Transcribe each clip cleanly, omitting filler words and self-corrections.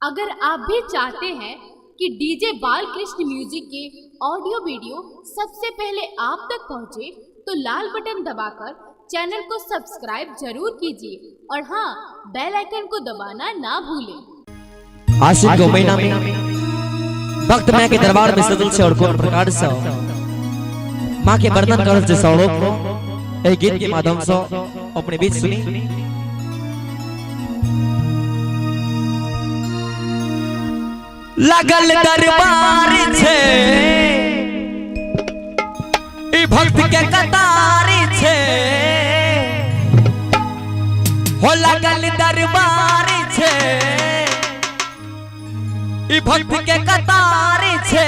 अगर आप भी चाहते हैं कि डीजे बालकृष्ण म्यूजिक के ऑडियो वीडियो सबसे पहले आप तक पहुंचे, तो लाल बटन दबाकर चैनल को सब्सक्राइब जरूर कीजिए और हाँ, बेल आइकन को दबाना ना भूलें। आशिक को महीना में भक्त मां के दरबार में सजल से और कौन प्रकार से मां के वर्णन कर से सौरभ एक गीत के माध्यम से अपने बीच सुनी। लगल दरबार छे ई भक्त के कतार छे, हो लगल दरबार छे ई भक्त के कतार छे,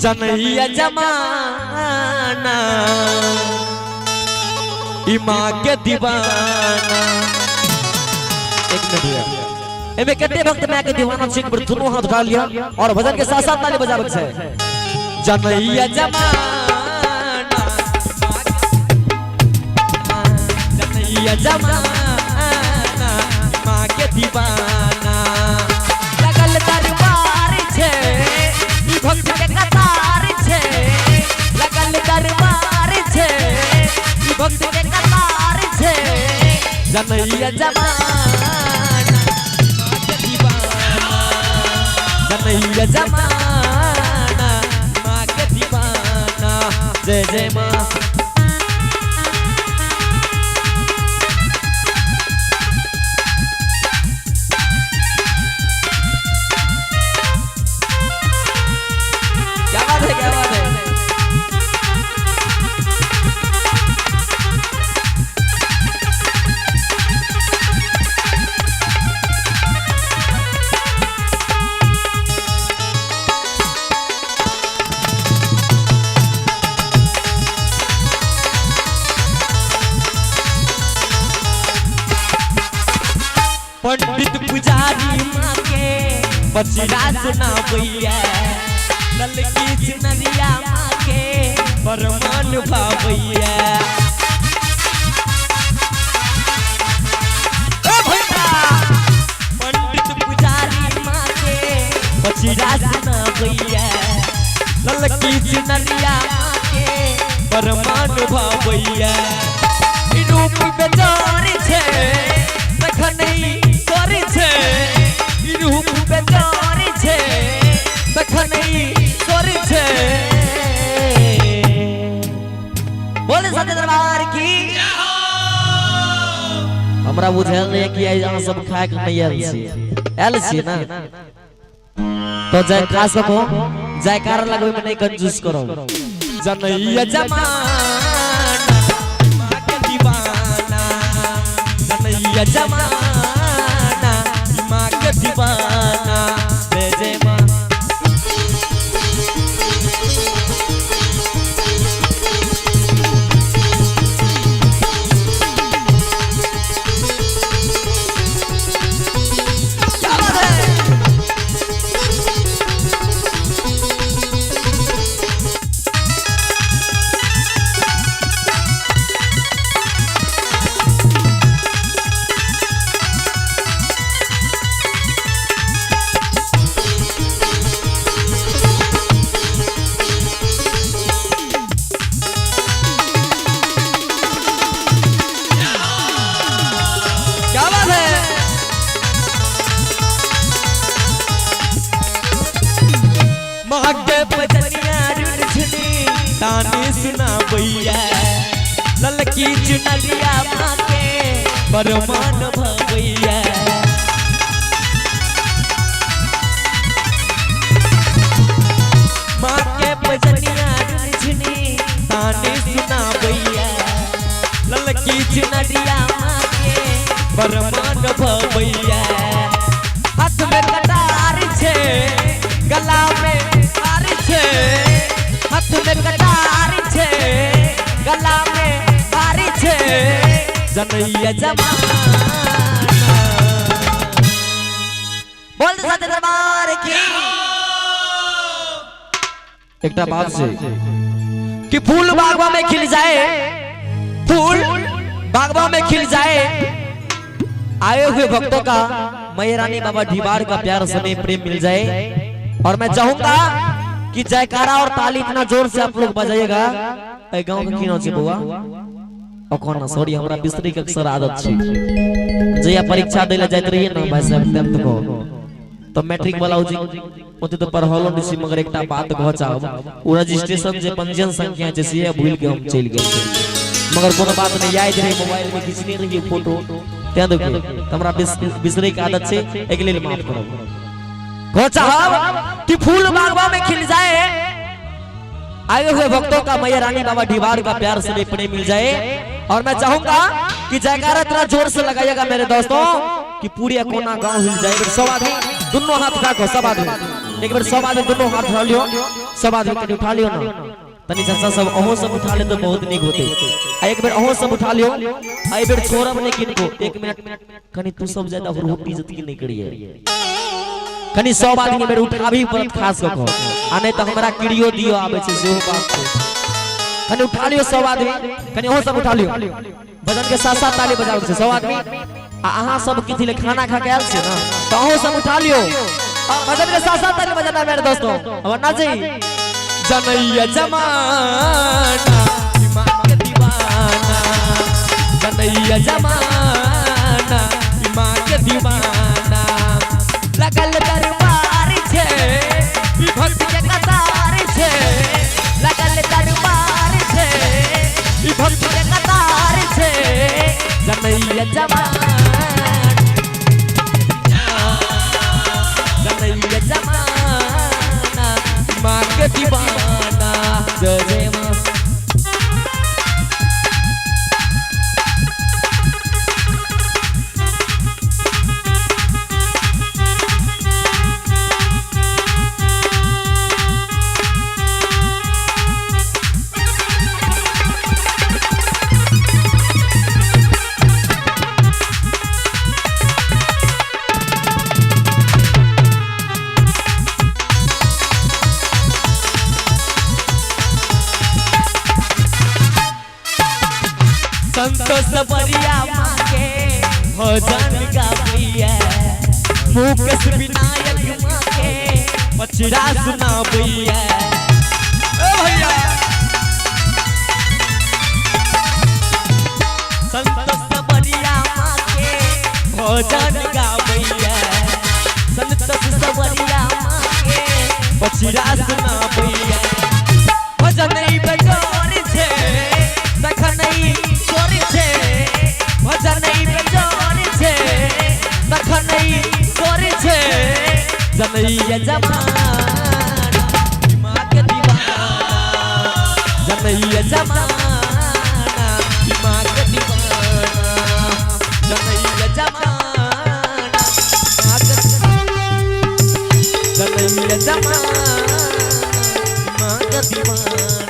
जनहिया जमाना ई मां के दीवाना। एक मिनट, एमे कितने भक्त मां के दीवाना सिंह पर दोनों हाथ उठा लिया और भजन के साथ साथ ताली बजावे छे। जनहिया जमाना, जनहिया जमाना मां के दीवाना। लगल दरबार छे ई भक्त के कतार छे, लगल दरबार छे ई भक्त के कतार छे, जनहिया जमाना जनहिया जमाना मां के दीवाना। जय जय मां। क्या बात है, क्या बात है। पंडित पुजारी मां के बचिरा सुनावैया, ललकी चुनरिया मां के परमान भावैया। पंडित पुजारी मां के बचिरा सुनावैया, ललकी चुनरिया मां के परमान भावैया। रूप बेजार छे तखनई करे छे, रूप बेजार छे तखनई करे छे। बोले सच्चे दरबार की। हमरा बुझल नहीं कि आई अहाँ सब खाए के नहीं आयल छी, आयल छी ना तो जय खास को जयकार लगवे में नहीं कंजूस करो। जनहिया जमाना मां के दीवाना, जनहिया जमाना मां के दीवाना। जय जय मां। क्या बात है। तानी सुनावैया, ललकी चुनरिया मां के परमान भावैया। मां के भजनिया रुझनी तानी सुनावैया, ललकी चुनरिया मां के परमान भावैया। हाथ में कटार छे, गला में हार छे, हाथ में कटार छे, गला में हार छे, जनहिया जमाना। बोल सच्चे दरबार की। एकटा बात से कि फूल बागवा में खिल जाए, फूल बागवा में खिल जाए, आए हुए भक्तों का मैया रानी बाबा ढिबार का प्यार समय प्रेम मिल जाए। और मैं चाहूंगा कि जयकारा और ताली इतना जोर से आप लोग बजाइएगा। गाँव का किनो बुआ और सॉरी हमरा बिस्तरी के अक्सर आदत छे जया परीक्षा देला जाइत रहिए ना भाई साहब टेंथ को तो मैट्रिक वाला हो जी ओते तो पढ़लो दिसी मगर एकटा बात कह चाहब ओ रजिस्ट्रेशन जे पंजीयन संख्या जे से भूल के हम चल गए मगर कोनो बात नहीं याद रहे मोबाइल में खींचने रही फोटो ते देखिए हमरा बिस्तरी के आदत छे एक लिए माफ करो कह चाहब कि फूल बागवा में खिल जाए आए हुए भक्तों का मैया रानी बाबा ढिबार का प्यार से प्रेम मिल जाए। और मैं चाहूंगा कि जयकारा इतना जोर से लगाइएगा मेरे दोस्तों कि पूरी कोना गांव हिल जाए। सब आदमी दोनों हाथ उठाओ सब आदमी एक बार सब आदमी दोनों हाथ उठा लियो सब आदमी कनी उठा लियो ना तनी चाचा सब अहो सब उठा ले तो बहुत नीक होते एक बार अहो सब उठा लियो एक बार छोरब ने किनको 1 मिनट कनी तू सब ज्यादा रोटी इज्जत की नहीं करिए कनी सब आदमी मेरे उठाबी परत खास कहो आ नहीं तो हमरा किड़ियो दियो आबे छे सेहो बात कनी उठा लियो सब आदमी कनी हो सब उठा लियो भजन के साथ साथ ताली बजाओ छे सब आदमी आ अहां सब किथि ले खाना खा के आल छे ना तो हो सब उठा लियो और भजन के साथ साथ ताली बजाना मेरे दोस्तों अब ना जी जनैया जमाना ईमान के दीवाना जनैया जमाना ईमान के दीवाना लगल दरबार छे भक्त के कतार छे लगल दरबार छे भक्त के कतार छे जनैया जमाना जनैया जमाना मां के दीवाना जय जय मां संतोष बरिया माँ के भजन गाबिया मुकेश विनायक माँ के पचरा सुनाबिया भैया संतोष बरिया माँ के भजन गाबिया संतोष बरिया माँ के पचरा सुनाबिया भजन नहीं बजोर छे तखन नहीं चोरी छे भजन नहीं बेजोर छे तखन नहीं चोरी छे जनैया जमाना मां के दीवाना जनैया जमाना मां के दीवाना जनैया जमाना मां के जनैया जमाना मां के दीवाना